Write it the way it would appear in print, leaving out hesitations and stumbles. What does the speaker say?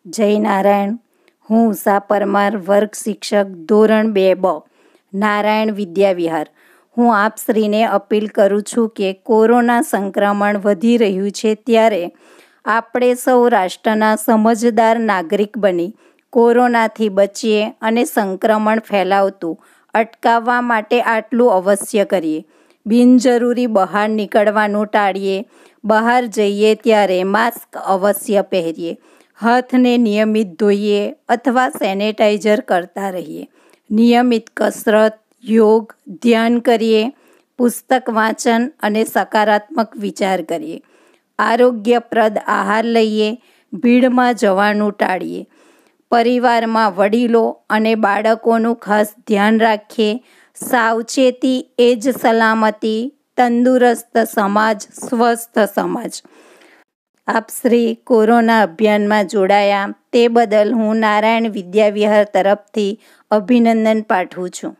જય નારાયણ. હું ઉષા પરમાર, વર્ગ શિક્ષક, ધોરણ 2 બ, નારાયણ વિદ્યાવિહાર. હું આપશ્રીને અપીલ કરું છું કે કોરોના સંક્રમણ વધી રહ્યું છે ત્યારે આપણે સૌ રાષ્ટ્રના સમજદાર નાગરિક બની કોરોનાથી બચીએ અને સંક્રમણ ફેલાવતું અટકાવવા માટે આટલું અવશ્ય કરીએ. બિનજરૂરી બહાર નીકળવાનું ટાળીએ. બહાર જઈએ ત્યારે માસ્ક અવશ્ય પહેરીએ. હાથને નિયમિત ધોઈએ અથવા સેનેટાઈઝર કરતા રહીએ. નિયમિત કસરત, યોગ, ધ્યાન કરીએ. પુસ્તક વાંચન અને સકારાત્મક વિચાર કરીએ. આરોગ્યપ્રદ આહાર લઈએ. ભીડમાં જવાનું ટાળીએ. પરિવારમાં વડીલો અને બાળકોનું ખાસ ધ્યાન રાખીએ. સાવચેતી એ જ સલામતી. તંદુરસ્ત સમાજ, સ્વસ્થ સમાજ. આપ શ્રી કોરોના અભિયાનમાં જોડાયા તે બદલ હું નારાયણ વિદ્યાવિહાર તરફથી અભિનંદન પાઠવું છું.